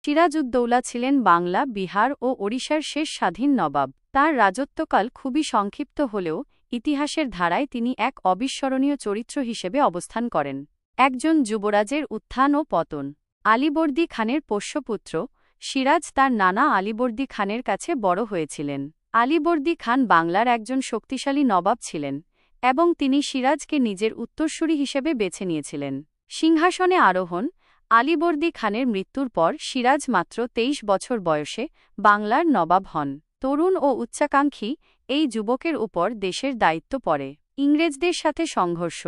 সিরাজউদ্দৌলা ছিলেন বাংলা, বিহার ও ওড়িশার শেষ স্বাধীন নবাব। তাঁর রাজত্বকাল খুবই সংক্ষিপ্ত হলেও ইতিহাসের ধারায় তিনি এক অবিস্মরণীয় চরিত্র হিসেবে অবস্থান করেন। একজন যুবরাজের উত্থান ও পতন। আলীবর্দী খানের পোষ্যপুত্র সিরাজ তার নানা আলীবর্দী খানের কাছে বড় হয়েছিলেন। আলীবর্দী খান বাংলার একজন শক্তিশালী নবাব ছিলেন এবং তিনি সিরাজকে নিজের উত্তরসূরি হিসেবে বেছে নিয়েছিলেন। সিংহাসনে আরোহণ। আলীবর্দী খানের মৃত্যুর পর সিরাজ মাত্র 23 বছর বয়সে বাংলার নবাব হন। তরুণ ও উচ্চাকাঙ্ক্ষী এই যুবকের উপর দেশের দায়িত্ব পড়ে। ইংরেজদের সাথে সংঘর্ষ।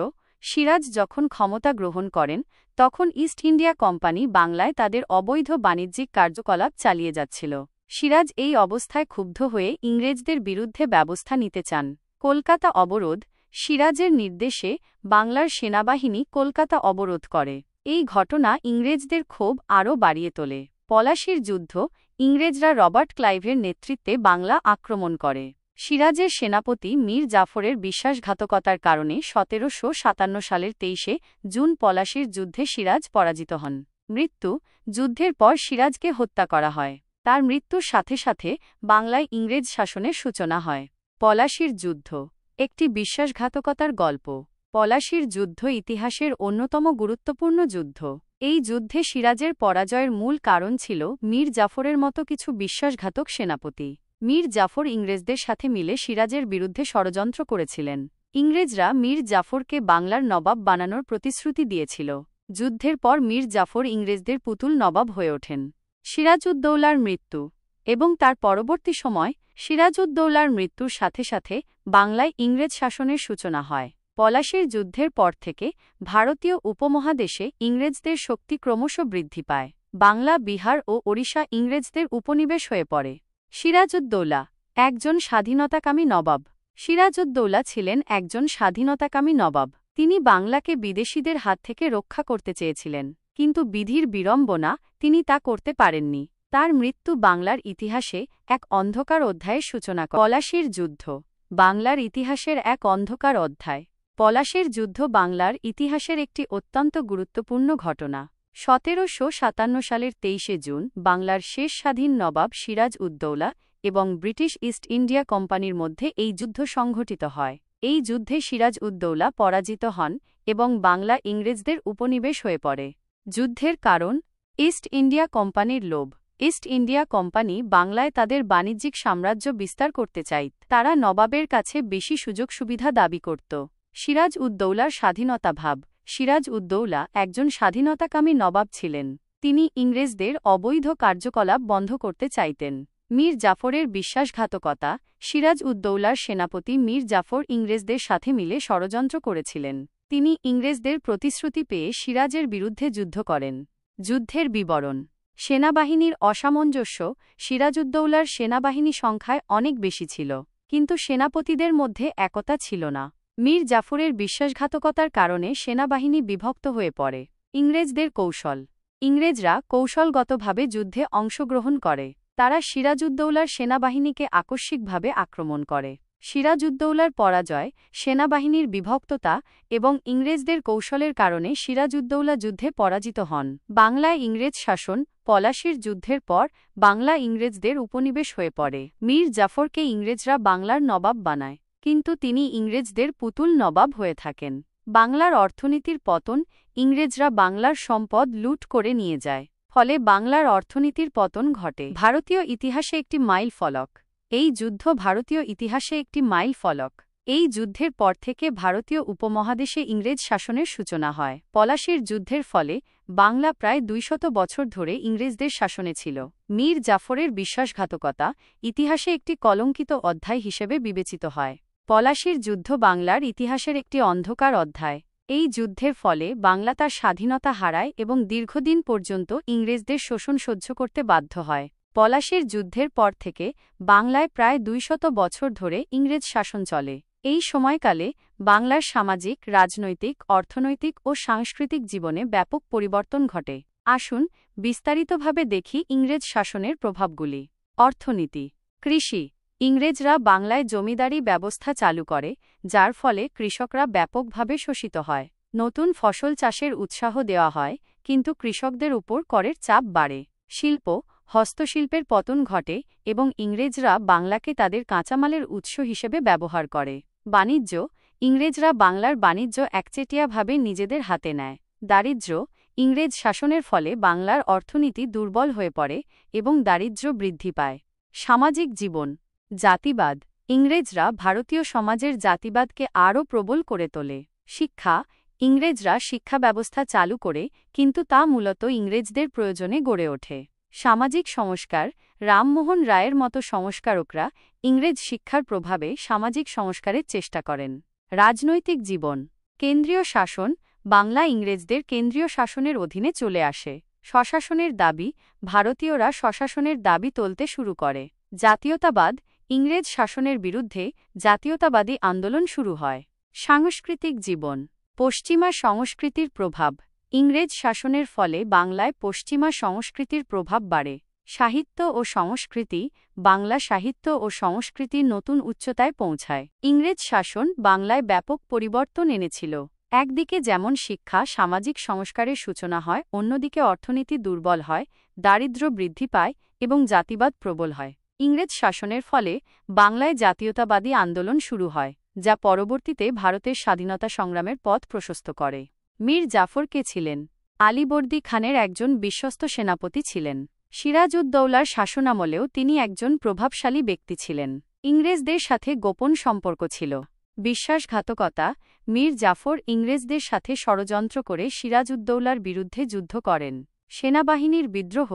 সিরাজ যখন ক্ষমতা গ্রহণ করেন তখন ইস্ট ইন্ডিয়া কোম্পানি বাংলায় তাদের অবৈধ বাণিজ্যিক কার্যকলাপ চালিয়ে যাচ্ছিল। সিরাজ এই অবস্থায় ক্ষুব্ধ হয়ে ইংরেজদের বিরুদ্ধে ব্যবস্থা নিতে চান। কলকাতা অবরোধ। সিরাজের নির্দেশে বাংলার সেনাবাহিনী কলকাতা অবরোধ করে। এই ঘটনা ইংরেজদের ক্ষোভ আরও বাড়িয়ে তোলে। পলাশীর যুদ্ধ। ইংরেজরা রবার্ট ক্লাইভের নেতৃত্বে বাংলা আক্রমণ করে। সিরাজের সেনাপতি মীর জাফরের বিশ্বাসঘাতকতার কারণে 1757 সালের 23 জুন পলাশীর যুদ্ধে সিরাজ পরাজিত হন। মৃত্যু। যুদ্ধের পর সিরাজকে হত্যা করা হয়। তার মৃত্যুর সাথে সাথে বাংলায় ইংরেজ শাসনের সূচনা হয়। পলাশীর যুদ্ধ একটি বিশ্বাসঘাতকতার গল্প। পলাশীর যুদ্ধ ইতিহাসের অন্যতম গুরুত্বপূর্ণ যুদ্ধ। এই যুদ্ধে সিরাজের পরাজয়ের মূল কারণ ছিল মীর জাফরের মতো কিছু বিশ্বাসঘাতক সেনাপতি। মীর জাফর ইংরেজদের সাথে মিলে সিরাজের বিরুদ্ধে ষড়যন্ত্র করেছিলেন। ইংরেজরা মীর জাফরকে বাংলার নবাব বানানোর প্রতিশ্রুতি দিয়েছিল। যুদ্ধের পর মীর জাফর ইংরেজদের পুতুল নবাব হয়ে ওঠেন। সিরাজউদ্দৌলার মৃত্যু এবং তার পরবর্তী সময়। সিরাজউদ্দৌলার মৃত্যুর সাথে সাথে বাংলায় ইংরেজ শাসনের সূচনা হয়। পলাশীর যুদ্ধের পর থেকে ভারতীয় উপমহাদেশে ইংরেজদের শক্তি ক্রমশ বৃদ্ধি পায়। বাংলা, বিহার ও ওড়িশা ইংরেজদের উপনিবেশ হয়ে পড়ে। সিরাজউদ্দৌলা একজন স্বাধীনতাকামী নবাব। সিরাজউদ্দৌলা ছিলেন একজন স্বাধীনতাকামী নবাব। তিনি বাংলাকে বিদেশীদের হাত থেকে রক্ষা করতে চেয়েছিলেন, কিন্তু বিধির বিড়ম্বনা তিনি তা করতে পারেননি। তার মৃত্যু বাংলার ইতিহাসে এক অন্ধকার অধ্যায়ের সূচনা করে। পলাশীর যুদ্ধ বাংলার ইতিহাসের এক অন্ধকার অধ্যায়। পলাশীর যুদ্ধ বাংলার ইতিহাসের একটি অত্যন্ত গুরুত্বপূর্ণ ঘটনা। 1757 সালের 23 জুন বাংলার শেষ স্বাধীন নবাব সিরাজউদ্দৌলা এবং ব্রিটিশ ইস্ট ইন্ডিয়া কোম্পানির মধ্যে এই যুদ্ধ সংঘটিত হয়। এই যুদ্ধে সিরাজউদ্দৌলা পরাজিত হন এবং বাংলা ইংরেজদের উপনিবেশ হয়ে পড়ে। যুদ্ধের কারণ। ইস্ট ইন্ডিয়া কোম্পানির লোভ। ইস্ট ইন্ডিয়া কোম্পানি বাংলায় তাদের বাণিজ্যিক সাম্রাজ্য বিস্তার করতে চাইত। তারা নবাবের কাছে বেশি সুযোগ সুবিধা দাবি করত। সিরাজউদ্দৌলার স্বাধীনতাভাব। সিরাজউদ্দৌলা একজন স্বাধীনতাকামী নবাব ছিলেন। তিনি ইংরেজদের অবৈধ কার্যকলাপ বন্ধ করতে চাইতেন। মীর জাফরের বিশ্বাসঘাতকতা। সিরাজউদ্দৌলার সেনাপতি মীর জাফর ইংরেজদের সাথে মিলে ষড়যন্ত্র করেছিলেন। তিনি ইংরেজদের প্রতিশ্রুতি পেয়ে সিরাজের বিরুদ্ধে যুদ্ধ করেন। যুদ্ধের বিবরণ। সেনাবাহিনীর অসামঞ্জস্য। সিরাজউদ্দৌলার সেনাবাহিনী সংখ্যায় অনেক বেশি ছিল, কিন্তু সেনাপতিদের মধ্যে একতা ছিল না। মীর জাফরের বিশ্বাসঘাতকতার কারণে সেনাবাহিনী বিভক্ত হয়ে পড়ে। ইংরেজদের কৌশল। ইংরেজরা কৌশলগতভাবে যুদ্ধে অংশগ্রহণ করে। তারা সিরাজউদ্দৌলার সেনাবাহিনীকে আকস্মিকভাবে আক্রমণ করে। সিরাজউদ্দৌলার পরাজয়, সেনাবাহিনীর বিভক্ততা এবং ইংরেজদের কৌশলের কারণে সিরাজউদ্দৌলা যুদ্ধে পরাজিত হন। বাংলায় ইংরেজ শাসন। পলাশীর যুদ্ধের পর বাংলা ইংরেজদের উপনিবেশ হয়ে পড়ে। মীর জাফরকে ইংরেজরা বাংলার নবাব বানায়, কিন্তু তিনি ইংরেজদের পুতুল নবাব হয়ে থাকেন। বাংলার অর্থনীতির পতন। ইংরেজরা বাংলার সম্পদ লুট করে নিয়ে যায়, ফলে বাংলার অর্থনীতির পতন ঘটে। ভারতীয় ইতিহাসে একটি মাইল ফলক। এই যুদ্ধ ভারতীয় ইতিহাসে একটি মাইল ফলক। এই যুদ্ধের পর থেকে ভারতীয় উপমহাদেশে ইংরেজ শাসনের সূচনা হয়। পলাশীর যুদ্ধের ফলে বাংলা প্রায় 200 বছর ধরে ইংরেজদের শাসনে ছিল। মীর জাফরের বিশ্বাসঘাতকতা ইতিহাসে একটি কলঙ্কিত অধ্যায় হিসেবে বিবেচিত হয়। পলাশীর যুদ্ধ বাংলার ইতিহাসের একটি অন্ধকার অধ্যায়। এই যুদ্ধের ফলে বাংলা তার স্বাধীনতা হারায় এবং দীর্ঘদিন পর্যন্ত ইংরেজদের শোষণ সহ্য করতে বাধ্য হয়। পলাশীর যুদ্ধের পর থেকে বাংলায় প্রায় 200 বছর ধরে ইংরেজ শাসন চলে। এই সময়কালে বাংলার সামাজিক, রাজনৈতিক, অর্থনৈতিক ও সাংস্কৃতিক জীবনে ব্যাপক পরিবর্তন ঘটে। আসুন বিস্তারিতভাবে দেখি ইংরেজ শাসনের প্রভাবগুলি। অর্থনীতি। কৃষি। ইংরেজরা বাংলায় জমিদারি ব্যবস্থা চালু করে, যার ফলে কৃষকরা ব্যাপকভাবে শোষিত হয়। নতুন ফসল চাষের উৎসাহ দেওয়া হয়, কিন্তু কৃষকদের উপর করের চাপ বাড়ে। শিল্প, হস্তশিল্পের পতন ঘটে এবং ইংরেজরা বাংলাকে তাদের কাঁচামালের উৎস হিসেবে ব্যবহার করে। বাণিজ্য, ইংরেজরা বাংলার বাণিজ্য একচেটিয়াভাবে নিজেদের হাতে নেয়। দারিদ্র্য, ইংরেজ শাসনের ফলে বাংলার অর্থনীতি দুর্বল হয়ে পড়ে এবং দারিদ্র্য বৃদ্ধি পায়। সামাজিক জীবন, জাতিবাদ, ইংরেজরা ভারতীয় সমাজের জাতিবাদকে আরও প্রবল করে তোলে। শিক্ষা, ইংরেজরা শিক্ষা ব্যবস্থা চালু করে, কিন্তু তা মূলত ইংরেজদের প্রয়োজনে গড়ে ওঠে। সামাজিক সংস্কার, রামমোহন রায়ের মতো সংস্কারকরা ইংরেজ শিক্ষার প্রভাবে সামাজিক সংস্কারের চেষ্টা করেন। রাজনৈতিক জীবন, কেন্দ্রীয় শাসন, বাংলা ইংরেজদের কেন্দ্রীয় শাসনের অধীনে চলে আসে। স্বশাসনের দাবি, ভারতীয়রা স্বশাসনের দাবি তুলতে শুরু করে। জাতীয়তাবাদ, ইংরেজ শাসনের বিরুদ্ধে জাতীয়তাবাদী আন্দোলন শুরু হয়। সাংস্কৃতিক জীবন, পশ্চিমা সংস্কৃতির প্রভাব, ইংরেজ শাসনের ফলে বাংলায় পশ্চিমা সংস্কৃতির প্রভাব বাড়ে। সাহিত্য ও সংস্কৃতি, বাংলা সাহিত্য ও সংস্কৃতির নতুন উচ্চতায় পৌঁছায়। ইংরেজ শাসন বাংলায় ব্যাপক পরিবর্তন এনেছিল। একদিকে যেমন শিক্ষা, সামাজিক সংস্কারের সূচনা হয়, অন্যদিকে অর্থনীতি দুর্বল হয়, দারিদ্র্য বৃদ্ধি পায় এবং জাতিবাদ প্রবল হয়। ইংরেজ শাসনের ফলে বাংলায় জাতীয়তাবাদী আন্দোলন শুরু হয়, যা পরবর্তীতে ভারতের স্বাধীনতা সংগ্রামের পথ প্রশস্ত করে। মীর জাফর কে ছিলেন? আলীবর্দী খানের একজন বিশ্বস্ত সেনাপতি ছিলেন। সিরাজউদ্দৌলার শাসনামলেও তিনি একজন প্রভাবশালী ব্যক্তি ছিলেন। ইংরেজদের সাথে গোপন সম্পর্ক ছিল। বিশ্বাসঘাতকতা, মীর জাফর ইংরেজদের সাথে ষড়যন্ত্র করে সিরাজউদ্দৌলার বিরুদ্ধে যুদ্ধ করেন। সেনাবাহিনীর বিদ্রোহ,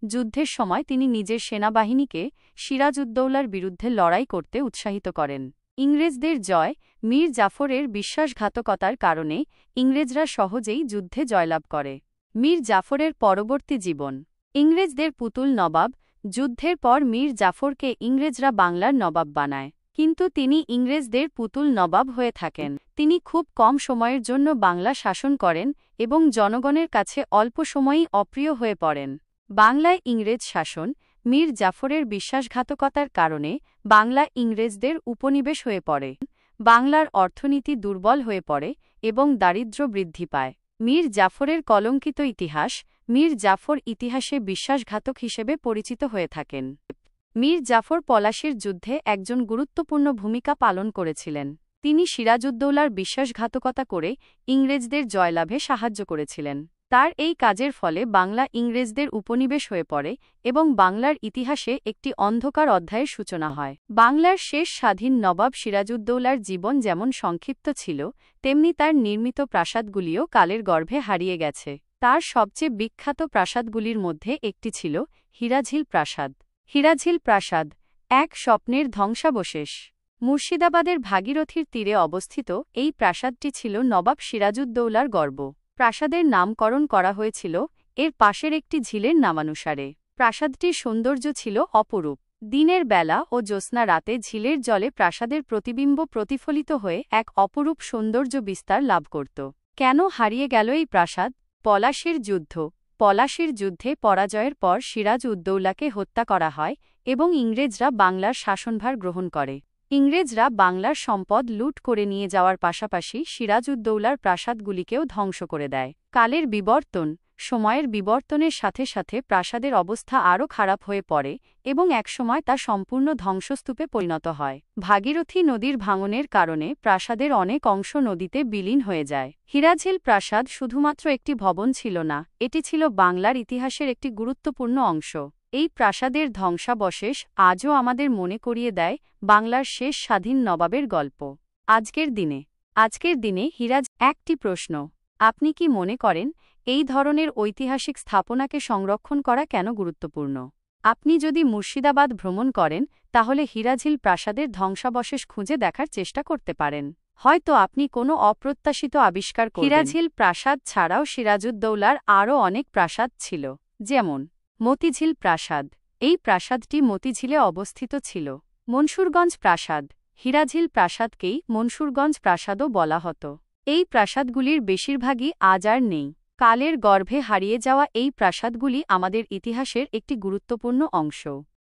যুদ্ধের সময় তিনি নিজের সেনাবাহিনীকে সিরাজউদ্দৌলার বিরুদ্ধে লড়াই করতে উৎসাহিত করেন। ইংরেজদের জয়, মীর জাফরের বিশ্বাসঘাতকতার কারণে ইংরেজরা সহজেই যুদ্ধে জয়লাভ করে। মীর জাফরের পরবর্তী জীবন, ইংরেজদের পুতুল নবাব, যুদ্ধের পর মীর জাফরকে ইংরেজরা বাংলার নবাব বানায়, কিন্তু তিনি ইংরেজদের পুতুল নবাব হয়ে থাকেন। তিনি খুব কম সময়ের জন্য বাংলা শাসন করেন এবং জনগণের কাছে অল্প সময়েই অপ্রিয় হয়ে পড়েন। বাংলায় ইংরেজ শাসন, মীর জাফরের বিশ্বাসঘাতকতার কারণে বাংলা ইংরেজদের উপনিবেশ হয়ে পড়ে। বাংলার অর্থনীতি দুর্বল হয়ে পড়ে এবং দারিদ্র্য বৃদ্ধি পায়। মীর জাফরের কলঙ্কিত ইতিহাস, মীর জাফর ইতিহাসে বিশ্বাসঘাতক হিসেবে পরিচিত হয়ে থাকেন। মীর জাফর পলাশীর যুদ্ধে একজন গুরুত্বপূর্ণ ভূমিকা পালন করেছিলেন। তিনি সিরাজউদ্দৌলার বিশ্বাসঘাতকতা করে ইংরেজদের জয়লাভে সাহায্য করেছিলেন। তার এই কাজের ফলে বাংলা ইংরেজদের উপনিবেশ হয়ে পড়ে এবং বাংলার ইতিহাসে একটি অন্ধকার অধ্যায়ের সূচনা হয়। বাংলার শেষ স্বাধীন নবাব সিরাজউদ্দৌলার জীবন যেমন সংক্ষিপ্ত ছিল, তেমনি তার নির্মিত প্রাসাদগুলিও কালের গর্ভে হারিয়ে গেছে। তার সবচেয়ে বিখ্যাত প্রাসাদগুলির মধ্যে একটি ছিল হীরাঝিল প্রাসাদ। হীরাঝিল প্রাসাদ এক স্বপ্নের ধ্বংসাবশেষ। মুর্শিদাবাদের ভাগীরথীর তীরে অবস্থিত এই প্রাসাদটি ছিল নবাব সিরাজউদ্দৌলার গর্ব। প্রাসাদের নামকরণ করা হয়েছিল এর পাশের একটি ঝিলের নামানুসারে। প্রাসাদটির সৌন্দর্য ছিল অপরূপ। দিনের বেলা ও জ্যোৎস্না রাতে ঝিলের জলে প্রাসাদের প্রতিবিম্ব প্রতিফলিত হয়ে এক অপরূপ সৌন্দর্য বিস্তার লাভ করত। কেন হারিয়ে গেল এই প্রাসাদ? পলাশীর যুদ্ধ। পলাশীর যুদ্ধে পরাজয়ের পর সিরাজউদ্দৌলাকে হত্যা করা হয় এবং ইংরেজরা বাংলার শাসনভার গ্রহণ করে। ইংরেজরা বাংলার সম্পদ লুট করে নিয়ে যাওয়ার পাশাপাশি সিরাজউদ্দৌলার প্রাসাদগুলিকেও ধ্বংস করে দেয়। কালের বিবর্তন, সময়ের বিবর্তনের সাথে সাথে প্রাসাদের অবস্থা আরও খারাপ হয়ে পড়ে এবং একসময় তা সম্পূর্ণ ধ্বংসস্তূপে পরিণত হয়। ভাগীরথী নদীর ভাঙনের কারণে প্রাসাদের অনেক অংশ নদীতে বিলীন হয়ে যায়। হীরাঝিল প্রাসাদ শুধুমাত্র একটি ভবন ছিল না, এটি ছিল বাংলার ইতিহাসের একটি গুরুত্বপূর্ণ অংশ। এই প্রাসাদের ধ্বংসাবশেষ আজও আমাদের মনে করিয়ে দেয় বাংলার শেষ স্বাধীন নবাবের গল্প। আজকের দিনে একটি প্রশ্ন, আপনি কি মনে করেন এই ধরনের ঐতিহাসিক স্থাপনাকে সংরক্ষণ করা কেন গুরুত্বপূর্ণ? আপনি যদি মুর্শিদাবাদ ভ্রমণ করেন, তাহলে হীরাঝিল প্রাসাদের ধ্বংসাবশেষ খুঁজে দেখার চেষ্টা করতে পারেন। হয়তো আপনি কোনো অপ্রত্যাশিত আবিষ্কার করবেন। হীরাঝিল প্রাসাদ ছাড়াও সিরাজউদ্দৌলার আরও অনেক প্রাসাদ ছিল, যেমন মতিঝিল প্রাসাদ। এই প্রাসাদটি মতিঝিলে অবস্থিত ছিল। মনসুরগঞ্জ প্রাসাদ। হীরাঝিল প্রাসাদকেই মনসুরগঞ্জ প্রাসাদও বলা হতো। এই প্রাসাদগুলির বেশিরভাগই আজ আর নেই। কালের গর্ভে হারিয়ে যাওয়া এই প্রাসাদগুলি আমাদের ইতিহাসের একটি গুরুত্বপূর্ণ অংশ।